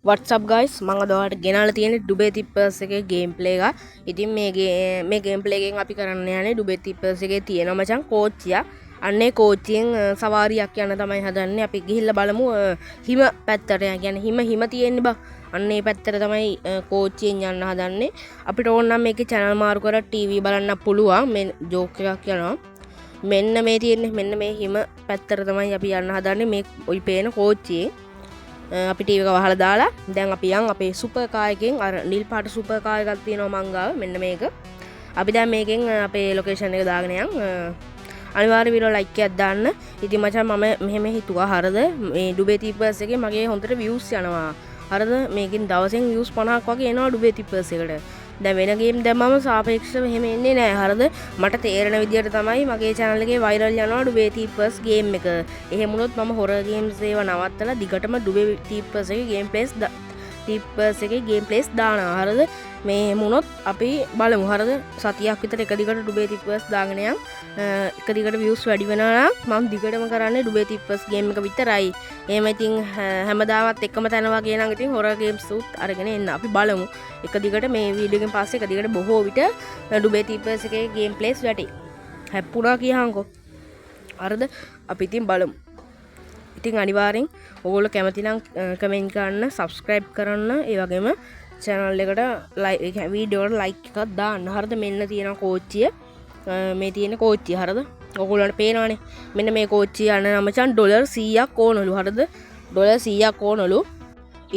What's up guys මම අද ඔයාලට ගෙනාලා තියෙන්නේ ඩුබේ තිප්පර්ස් එකේ ගේම් ප්ලේ එක. ඉතින් මේ ගේම් ප්ලේ එකෙන් අපි කරන්න යන්නේ ඩුබේ තිප්පර්ස් එකේ තියෙන මචං කෝච්චිය. අන්නේ කෝච්චියෙන් සවාරියක් යන්න තමයි හදන්නේ. අපි ගිහිල්ලා බලමු හිම පැත්තට. කියන්නේ හිම තියෙන්නේ බා. අන්නේ පැත්තට තමයි කෝච්චියෙන් යන්න හදන්නේ. අපිට ඕන නම් මේකේ channel මාරු කරලා TV බලන්න පුළුවන්. මේ ජෝක් එකක් යනවා. මෙන්න මේ තියෙන්නේ මෙන්න මේ හිම පැත්තට තමයි අපි යන්න හදන්නේ. මේ ඔයි පේන කෝච්චියේ අපි ටීවී එක වහලා දාලා දැන් අපි යන් අපේ සුපර් කාර් එකෙන් අර නිල් පාට සුපර් කාර් එකක් තියෙනවා මං ගාව මෙන්න මේක. අපි දැන් මේකෙන් අපේ ලොකේෂන් එක දාගෙන යන්. අනිවාර්ය වීඩියෝ ලයික් එකක් දාන්න. ඉතින් මචං මම මෙහෙම හිතුවා හරිද මේ ඩුබේ තිප්පර්ස් එකේ මගේ හොඳට views යනවා. හරිද මේකෙන් දවසෙන් views 50ක් වගේ එනවා ඩුබේ තිප්පර්ස් එකට. දැන් වෙන ගේම් දැම්මම සාපේක්ෂව එහෙම එන්නේ නැහැ. හරිද මට තේරෙන විදියට තමයි මගේ channel එකේ viral යනවා ඩුබේ තිප්පර්ස් ගේම් එක. එහෙම වුණොත් මම horror games ඒවා නවත්තලා දිගටම ඩුබේ තිප්පර්ස් එකේ ගේම් ප්ලේස් දානවා. හරිද මේ මුණොත් අපි බලමු. හරිද සතියක් විතර එක දිගට ඩුබේ තිප්පර්ස් දාගෙන යන්. එක දිගට views වැඩි වෙනවා නම් මම දිගටම කරන්නේ ඩුබේ තිප්පර්ස් ගේම් එක විතරයි. එහෙම ඉතින් හැමදාමත් එකම තැන වගේ නම් ඉතින් horror games උත් අරගෙන එන්න. අපි බලමු. එක දිගට මේ වීඩියෝ එකෙන් පස්සේ එක දිගට බොහෝ විට ඩුබේ තිප්පර්ස් එකේ ගේම් ප්ලේස් වැටි. හැප්පුණා කියහන්කෝ. හරිද අපි ඉතින් බලමු. ඉතින් අනිවාර්යෙන් ඔයගොල්ලෝ කැමති නම් කමෙන්ට් කරන්න, subscribe කරන්න, ඒ වගේම channel එකට like වීඩියෝ එකට like එකක් දාන්න. හරිද මෙන්න තියෙන කෝච්චිය. මේ තියෙන කෝච්චිය හරිද? ඔයගොල්ලන්ට පේනවනේ. මෙන්න මේ කෝච්චිය යන නම මචං ඩොලර් 100ක් ඕනලු. හරිද? ඩොලර් 100ක් ඕනලු.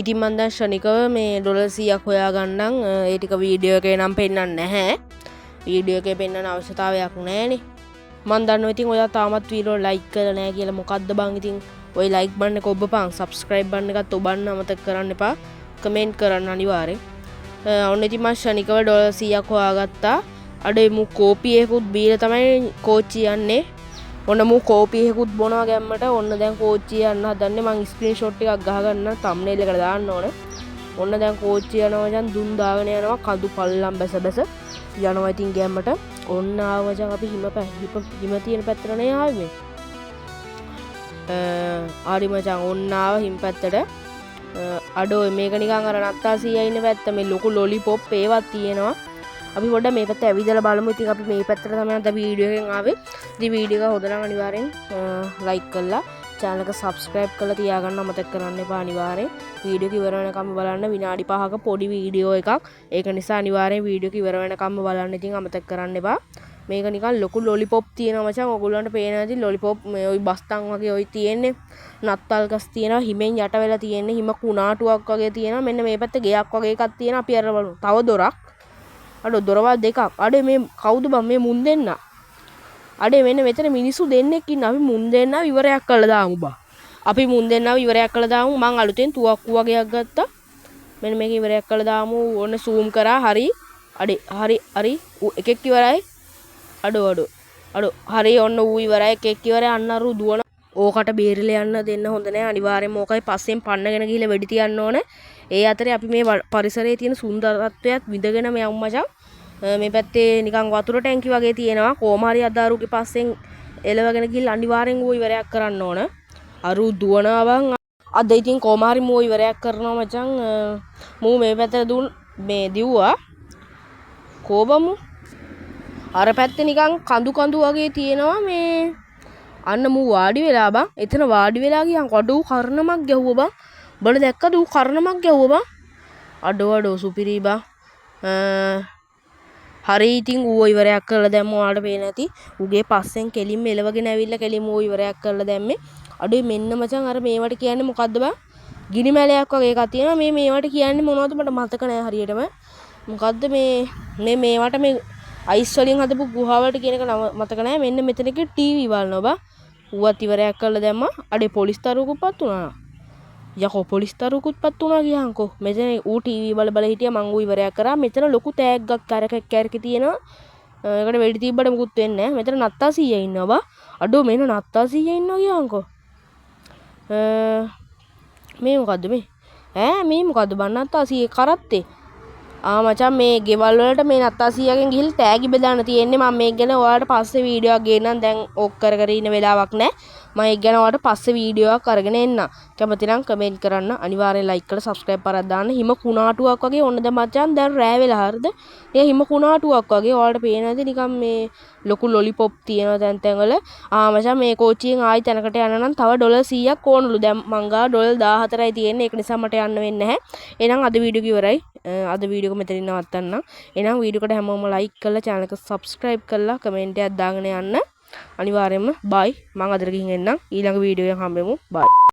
ඉතින් මම දැන් ශනිකව මේ ඩොලර් 100ක් හොයාගන්නම්. ඒ ටික වීඩියෝ එකේ නම් පෙන්නන්නේ නැහැ. වීඩියෝ එකේ පෙන්නන අවශ්‍යතාවයක් නැහැනේ. මම දන්නවා ඉතින් ඔයා තාමත් වීඩියෝ like කරලා නැහැ කියලා. මොකද්ද බං ඉතින් ඔය like බටන් එක ඔබපන්, subscribe බටන් එකත් ඔබන්න අමතක කරන්න එපා. කමෙන්ට් කරන්න අනිවාර්යෙන්. ඔන්න ඉතින් මම ශනිකව ඩොලර් 100ක් හොයාගත්තා. අඩේ මු කෝපි එකකුත් බීලා තමයි කෝච්චිය යන්නේ. ඔන්න මු කෝපි එකකුත් බොනවා ගැම්මට. ඔන්න දැන් කෝච්චිය යන්න හදන්නේ. මං ස්ක්‍රීන්ෂොට් එකක් ගහගන්න thumbnail එකට දාන්න ඕන. ඔන්න දැන් කෝච්චිය යනවා මචං දුම් දාගෙන යනවා කඳු පල්ලම් බැස යනවා ඉතින් ගැම්මට. ඔන්න ආව මචං අපි හිම තියෙන පැත්තට නේ ආවේ මේ. ආරි මචං ඔන්න ආව හිම පැත්තට. අඩෝ මේක නිකන් අර නත්තාසියා ඉන්න පැත්ත මේ ලොකු ලොලිපොප් ඒවත් තියෙනවා. අපි පොඩ්ඩක් මේ පැත්ත ඇවිදලා බලමු. ඉතින් අපි මේ පැත්තට තමයි අද වීඩියෝ එකෙන් ආවේ. ඉතින් වීඩියෝ එක හොඳ නම් අනිවාර්යෙන් like කරලා channel එක subscribe කරලා තියාගන්න අමතක කරන්න එපා අනිවාර්යෙන්. වීඩියෝ එක ඉවර වෙනකම් බලන්න විනාඩි 5ක පොඩි වීඩියෝ එකක්. ඒක නිසා අනිවාර්යෙන් වීඩියෝ එක ඉවර වෙනකම් බලන්න. ඉතින් අමතක කරන්න එපා. මේක නිකන් ලොකු ලොලිපොප් තියෙනවා මචං. ඔයගොල්ලන්ට පේන ඇති ලොලිපොප් මේ ওই බස්තන් වගේ ওই තියෙන්නේ. නත්තල් ගස් තියෙනවා. හිමෙන් යට වෙලා තියෙන්නේ. හිම කුණාටුවක් වගේ තියෙනවා. මෙන්න මේ පැත්තේ ගෙයක් වගේ එකක් තියෙනවා. අපි අර බලමු. තව දොරක්. අඩෝ දොරවල් දෙකක්. අඩේ මේ කවුද බං මේ මුන් දෙන්න? අඩේ මෙන්න මෙතන මිනිස්සු දෙන්නෙක් ඉන්න. අපි මුන් දෙන්නව ඉවරයක් කළා දාමු බා. අපි මුන් දෙන්නව ඉවරයක් කළා දාමු. මං අලුතෙන් තුවක්කු වගේක් ගත්තා. මෙන්න මේක ඉවරයක් කළා දාමු. ඕන zoom කරා. හරි. අඩේ හරි එකෙක් ඉවරයි. අඩෝ හරි ඔන්න ඌ ඉවරයි. එකෙක් ඉවරයි. අන්න අර දුවන ඕකට බේරිලා යන්න දෙන්න හොඳ නැහැ. අනිවාර්යෙන්ම ඕකයි පස්සෙන් පන්නගෙන ගිහලා වෙඩි තියන්න ඕන. ඒ අතරේ අපි මේ පරිසරයේ තියෙන සුන්දරත්වයත් විඳගෙන මේ අම්මචං මේ පැත්තේ නිකන් වතුර ටැංකි වගේ තියෙනවා. කොහොම හරි අදාරුගේ පස්සෙන් එලවගෙන ගිහලා අනිවාර්යෙන් ඌ ඉවරයක් කරන්න ඕන. අරු දුවනවන් අද ඉතින් කොහොම හරි මූ ඉවරයක් කරනවා මචං. මූ මේ පැත්තට මේ දිව්වා. කොබමු අර පැත්තේ නිකන් කඳු වගේ තියෙනවා මේ. අන්න මූ වාඩි වෙලා බං. එතන වාඩි වෙලා ගියන් කඩු කර්ණමක් ගැහුවා බං. බල දැක්කද ඌ කර්ණමක් ගැහුවා බං. අඩෝ සුපිරි බං. හරි ඉතින් ඌ ඉවරයක් කරලා දැම්ම. ඔයාලට පේන ඇති. ඌගේ පස්සෙන් කෙලින්ම එලවගෙන ඇවිල්ලා කෙලින්ම ඌ ඉවරයක් කරලා දැම්මේ. අඩේ මෙන්න මචං අර මේවට කියන්නේ මොකද්ද බං? ගිනි මැලයක් වගේ එකක් තියෙනවා. මේවට කියන්නේ මොනවද මට මතක නෑ හරියටම. මොකද්ද මේ මේවට මේ අයිස් වලින් හදපු ගුහාවලට කියන එක මතක නෑ. මෙන්න මෙතනක ටීවී බලනවා බං. ඌවත් ඉවරයක් කරලා දැම්මා. අඩේ පොලිස් තරුවකුපත් වුණා. යකෝ පොලිස් තරුවකුත්පත් වුණා කියහන්කෝ. මෙතන ඌ ටීවී බල හිටියා. මං ඌ ඉවරයක් කරා. මෙතන ලොකු තෑග්ගක් කැරකි තියෙනවා. ඒකට වෙඩි තිබ්බට මුකුත් වෙන්නේ නෑ. මෙතන නත්තාසීයා ඉන්නවා බා. අඩෝ මෙන්න නත්තාසීයා ඉන්නවා කියහන්කෝ. මේ මොකද්ද මේ? මේ මොකද්ද බං නත්තාසීයේ කරත්තේ? මචං මේ ගෙවල් වලට මේ නත්තාසියාගෙන් ගිහිල්ලා තෑගි බෙදාන්න තියෙන්නේ. මම මේක ගැන ඔයාලට පස්සේ වීඩියෝ එකක් ගේන්නම්. දැන් ඕක කර ඉන්න වෙලාවක් නැහැ. මම ඒක ගැන ඔයාලට පස්සේ වීඩියෝ එකක් අරගෙන එන්න. කැමති නම් කමෙන්ට් කරන්න. අනිවාර්යෙන් ලයික් කරලා සබ්ස්ක්‍රයිබ් කරලා දාන්න. හිම කුණාටුවක් වගේ ඔන්න දැන් මචං දැන් රෑ වෙලා හරිද? ඒ හිම කුණාටුවක් වගේ ඔයාලට පේනවද නිකන් මේ ලොකු ලොලිපොප් තියෙනවා තැන් තැන්වල. මචං මේ කෝච්චියෙන් ආයි තැනකට යන්න නම් තව ඩොලර් 100ක් ඕනලු. දැන් මං ගාව ඩොලර් 14යි තියෙන්නේ. ඒක නිසා මට යන්න වෙන්නේ නැහැ. එහෙනම් අද වීඩියෝ ඉවරයි. අද වීඩියෝ එක මෙතනින් නවත්තන්න. එහෙනම් වීඩියෝ එකට හැමෝම ලයික් කරලා channel එක subscribe කරලා කමෙන්ට් එකක් දාගෙන යන්න. අනිවාර්යයෙන්ම බයි. මම අදට ගිහින් එන්නම්. ඊළඟ වීඩියෝ එකෙන් හම්බෙමු. බයි.